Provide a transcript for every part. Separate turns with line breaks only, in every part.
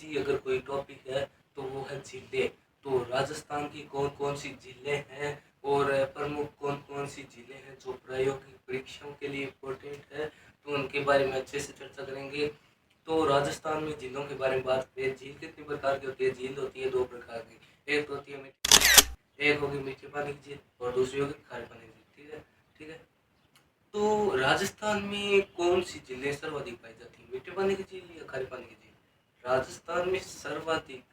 Easy अगर कोई topic है तो वो है झीलें। तो राजस्थान की कौन कौन सी झीलें हैं और प्रमुख कौन कौन सी झीलें हैं जो प्रायोगिक परीक्षाओं के लिए इम्पोर्टेंट है, तो उनके बारे में अच्छे से चर्चा करेंगे। तो राजस्थान में झीलों के बारे में बात करें, झील कितने प्रकार की होती है? झील होती है दो प्रकार की, एक होती है एक होगी मीठे पानी की झील और दूसरी होगी खारे पानी की झील। ठीक है, ठीक है। तो राजस्थान में कौन सी झीलें सर्वाधिक पाई जाती है, मीठे पानी की झील या खारे पानी की झील? राजस्थान में सर्वाधिक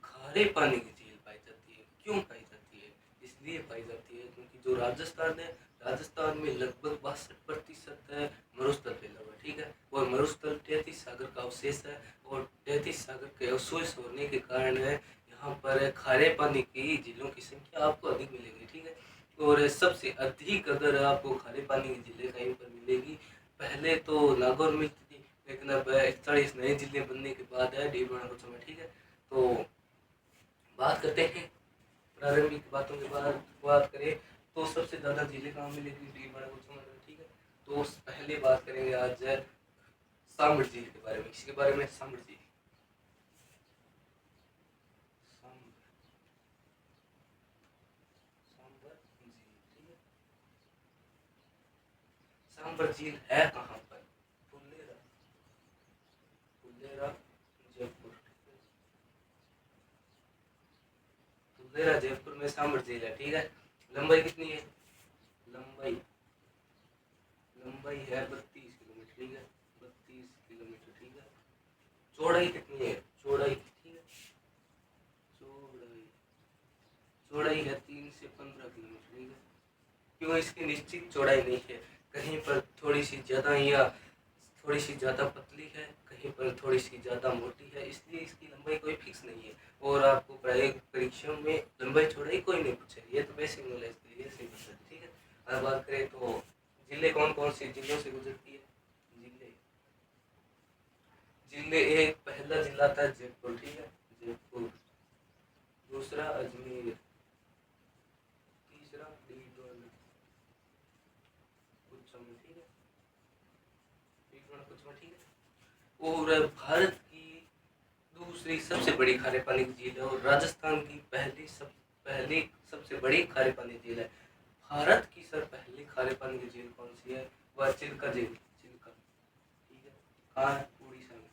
खारे पानी की झील पाई जाती है। क्यों पाई जाती है? इसलिए पाई जाती है क्योंकि जो राजस्थान है, राजस्थान में लगभग 62% है मरुस्थल फैला हुआ है। ठीक है, और मरुस्थल 33 सागर का अवशेष है और 33 सागर के अवशेष होने के कारण है यहाँ पर खारे पानी की झीलों की संख्या आपको अधिक मिलेगी। ठीक है, और सबसे अधिक अगर आपको खारे पानी की झीलें कहीं पर मिलेगी, पहले तो नागौर मिलती थी, लेकिन अब 41 नई झीलें बनने के बाद है डीडवाना कोचम में। ठीक है, तो बात करते हैं प्रारंभिक बातों के बाद बात करें तो सबसे ज़्यादा झीलें कहाँ मिलेगी? डीडवाना कोचम में। ठीक है, तो पहले बात करेंगे आज सांबर झील के बारे में। इसके बारे में सांबर झील, सांबर झील है कहाँ पर? फुलेरा, फुलेरा जयपुर। फुलेरा जयपुर में सांबर झील है। ठीक है, लंबाई कितनी है? लंबाई लंबाई है 32 किलोमीटर। ठीक है, 32 किलोमीटर। ठीक है, चौड़ाई कितनी है? चौड़ाई, ठीक है, चौड़ाई चौड़ाई है 3 से 15 किलोमीटर। ठीक है, क्यों इसकी निश्चित चौड़ाई नहीं है, कहीं पर थोड़ी सी ज़्यादा या थोड़ी सी ज़्यादा पतली है, कहीं पर थोड़ी सी ज़्यादा मोटी है, इसलिए इसकी लंबाई कोई फिक्स नहीं है। और आपको प्रायोगिक परीक्षाओं में लंबाई चौड़ाई कोई नहीं पूछेगी, ये तो बेसिक नॉलेज के लिए सही पूछा। ठीक है, अब बात करें तो जिले कौन कौन से जिलों से गुजरती है? जिले जिले एक पहला जिला था जयपुर। ठीक है, जयपुर। दूसरा अजमेर। तीसरा डीडवाना कोचम। ठीक है, डीडवाना कोचम। ठीक है, और भारत की दूसरी सबसे बड़ी खारे पानी की झील है और राजस्थान की पहली सबसे बड़ी खारे पानी झील है। भारत की सर पहली खारे पानी की झील कौन सी है? वह चिल्का झील। चिल्का, ठीक है, कहाँ है? उड़ीसा में।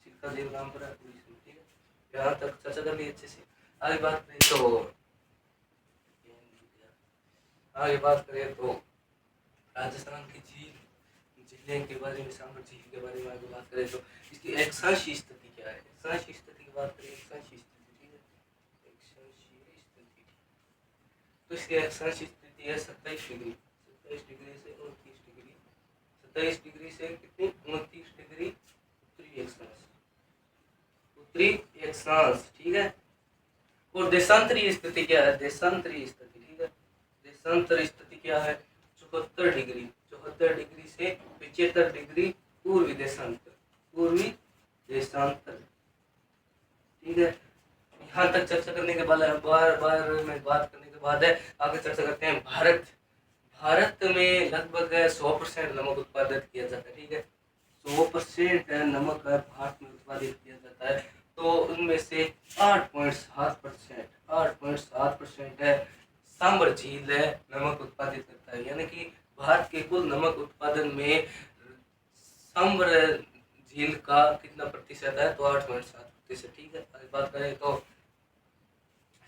चिल्का झील कहाँ पर है? उड़ीसा में। ठीक है, यहाँ तक चर्चा कर ली अच्छे से। आगे बात करें तो राजस्थान की झीलें के बारे में, सांबर झील के बारे में आगे बात करें तो इसकी अक्षांशीय स्थिति क्या है? अक्षांशीय स्थिति की बात करें, अक्षांशीय स्थिति। ठीक है, अक्षांशीय स्थिति, तो इसकी अक्षांशीय स्थिति है 27 डिग्री, 27 डिग्री से 29 डिग्री, 27 डिग्री से कितनी? 29 डिग्री उत्तरी अक्षांश, उत्तरी अक्षांश। ठीक है, और देशांतरीय स्थिति क्या है? देशांतरीय स्थिति, ठीक है, देशांतरीय स्थिति क्या है? 74 डिग्री, 74 डिग्री से 75 डिग्री पूर्वी देशांतर, पूर्वी देशांतर। ठीक है, यहाँ तक चर्चा करने के बाद बार बार में बात करने के बाद है आगे चर्चा करते हैं भारत। भारत में लगभग 100% नमक उत्पादित किया जाता है। ठीक है, 100% नमक भारत में उत्पादित किया जाता है। तो उनमें से 8.7% है सांबर झील है नमक उत्पादित करता है, यानी कि भारत के कुल नमक उत्पादन में सांबर झील का कितना प्रतिशत है? तो 8.7%। ठीक है, अगर बात करें तो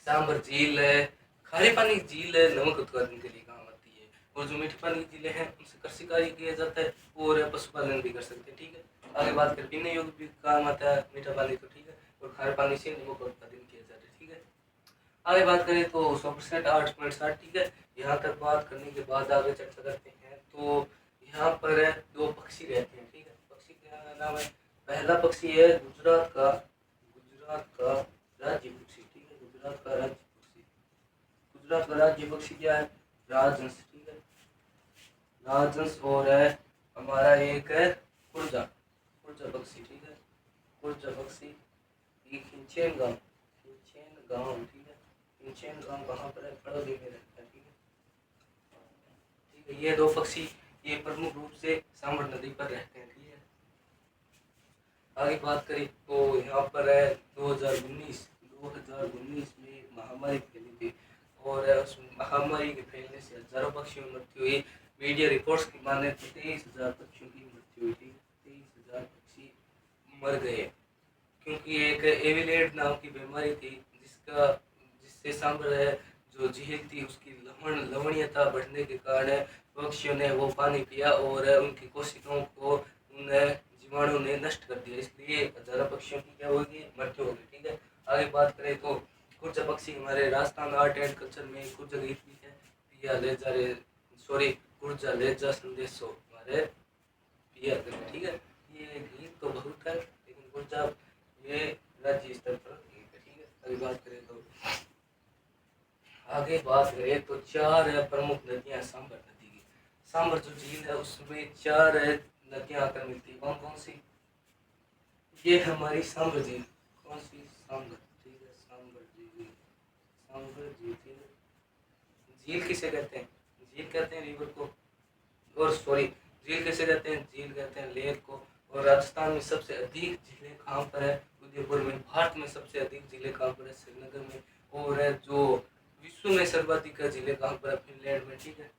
सांबर झील है खारे पानी की झील है नमक उत्पादन के लिए काम आती है, और जो मीठे पानी की झीलें हैं उनसे कृषि कार्य किया जाता है और पशुपालन भी कर सकते हैं। ठीक है, आगे बात करें पीने योग्य भी काम आता है मीठा पानी तो। ठीक है, और खारे पानी से नमक उत्पादन किया जाता है। ठीक है, आगे बात करें तो 100% 8.7। ठीक है, यहाँ तक बात करने के बाद आगे चर्चा करते हैं तो यहाँ पर दो पक्षी रहते हैं। ठीक है, पक्षी क्या नाम है? पहला पक्षी है गुजरात का राज्य पक्षी। ठीक है, गुजरात का राज्य पक्षी, गुजरात का राज्य पक्षी क्या है? राजहंस। ठीक है, राजहंस। और है हमारा एक है कुर्जा, कुर्जा पक्षी। ठीक है, कुर्जा पक्षी खिंचेन गांव, खिंचेन गांव। ठीक है, खिंचेन गांव कहाँ पर है? पड़ोली में रहता है। ठीक है, ठीक है, ये दो पक्षी ये प्रमुख रूप से सांबर नदी पर रहते हैं। ठीक है, आगे बात करें तो यहाँ पर है 2019 में एक महामारी फैली थी और उस महामारी के फैलने से हजारों पक्षियों की मृत्यु हुई। मीडिया रिपोर्ट्स की माने तो 23,000 पक्षियों की मृत्यु हुई थी। 23,000 पक्षी मर गए क्योंकि एक एविलेट नाम की बीमारी थी जिससे सांभर है जो झील थी उसकी लवणीयता बढ़ने के कारण पक्षियों ने वो पानी पिया और उनकी कोशिकाओं को उन जीवाणु ने नष्ट कर दिया, इसलिए हजारों पक्षियों की क्या होगी, मृत्यु होगी। ठीक है, आगे बात करें तो कुछ पक्षी हमारे राजस्थान आर्ट एंड कल्चर में कुछ गीत भी है, पिया ले जा रे सॉरी कुर्जा ले जा संदेशो हमारे पिया कर, ठीक है। ये गीत तो बहुत है लेकिन कुर्जा ये राज्य स्तर पर गीत है। ठीक है, आगे बात करें तो चार प्रमुख नदियां सांबर नदी की। सांबर जो झील है उसमें चार नदियां आकर मिलती है, कौन कौन सी? ये हमारी सांबर झील, कौन सी? सांबर, ठीक है, सांबर झील, सांबर झील, ठीक है। झील किसे कहते हैं? झील कहते हैं रिवर को, और सॉरी झील कैसे कहते हैं? झील कहते हैं लेक को। और राजस्थान में सबसे अधिक झीलें कहाँ पर है? उदयपुर में। भारत में सबसे अधिक झीलें कहाँ पर है? श्रीनगर में। और जो विश्व में सर्वाधिक झीलें कहाँ पर है? फिनलैंड में। ठीक है,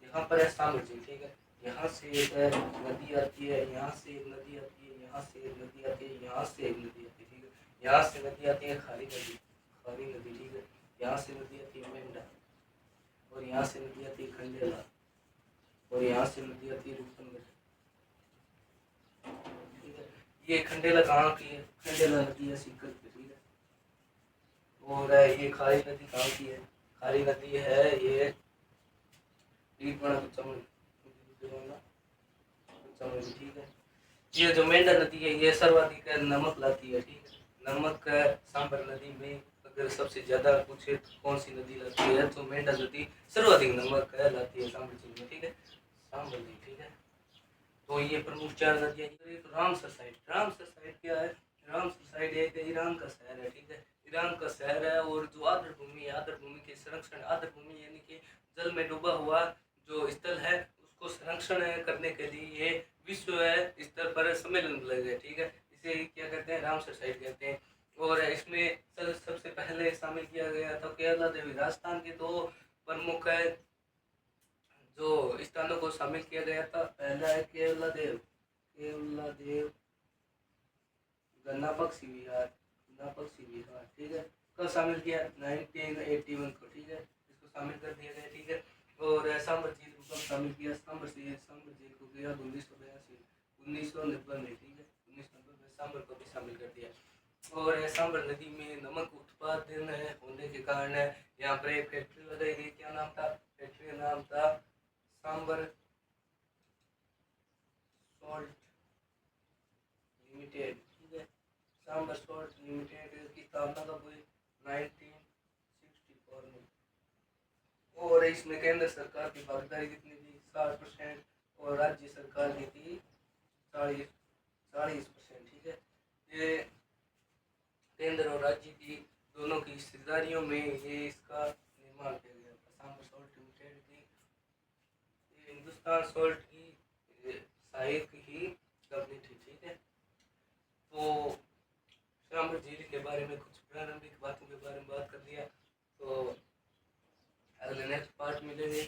यहाँ पर है सांबर झील। ठीक है, यहाँ से एक नदी आती है, यहाँ से एक नदी आती है, यहाँ से एक नदी आती है, यहाँ से एक नदी आती है। ठीक है, यहाँ से नदी आती है खारी नदी, खारी नदी। ठीक है, यहाँ से नदी आती है मेंढा, और यहाँ से नदी आती है खंडेला, और यहाँ से नदी आती है रूपनगर। ठीक है, ये खंडेला कहाँ की है? खंडेला नदी है सीकर की। ठीक है, और ये खारी नदी कहाँ की है? खारी नदी है ये चमड़ी। ठीक है, ये जो मेंढा नदी है ये सर्वाधिक नमक लाती है। ठीक है, नमक सांबर नदी में अगर सबसे ज्यादा पूछे तो कौन सी नदी लाती है, तो मेंढा नदी सर्वाधिक नमक लाती है सांबर झील में। ठीक है, सांबर झील। ठीक है, तो ये प्रमुख चार नदियां। तो रामसर साइट, रामसर साइट क्या है? रामसर साइट एक ईरान का शहर है। ठीक है, ईरान का शहर है, और जो आर्द्र भूमि है, आर्द्र भूमि के संरक्षण, आर्द्र भूमि यानी कि जल में डूबा हुआ जो स्थल है उसको संरक्षण करने के लिए ये विश्व स्तर पर सम्मेलन बुलाया गया। ठीक है, इसे क्या कहते हैं? रामसर साइट कहते हैं। और इसमें सबसे पहले शामिल किया गया था केरला देवी। राजस्थान के दो प्रमुख जो स्थानों को शामिल किया गया था, पहला है केवला देव, केवला देव गन्ना पक्षी विहार, गन्ना पक्षी विहार। ठीक है, कब शामिल किया? 1981 को। ठीक है, इसको शामिल कर दिया गया। ठीक है, और सांबर झील को कब शामिल किया? सांबर झील को गया 1990 में। ठीक है, 1990 में सांबर को भी शामिल कर दिया। और सांबर नदी में नमक उत्पादन होने के कारण यहाँ पर एक फैक्ट्री लगाई गई। क्या नाम था फैक्ट्री का? नाम था सांबर सॉल्ट लिमिटेड। ठीक है, सांबर सॉल्ट लिमिटेड की स्थापना कब हुई? 1964 में। और इसमें केंद्र सरकार की भागीदारी कितनी थी? 60%, और राज्य सरकार की थी 40%। ठीक है, ये केंद्र और राज्य की दोनों की हिस्सेदारियों में ये इसका निर्माण किया गया था। सांबर सॉल्ट लिमिटेड की हिंदुस्तान सॉल्ट की सहायक ही कंपनी थी। ठीक है, तो सांबर झील के बारे में कुछ प्रारंभिक बातों के बारे में बात कर लिया, तो अगले नेक्स्ट पार्ट मिलेंगे।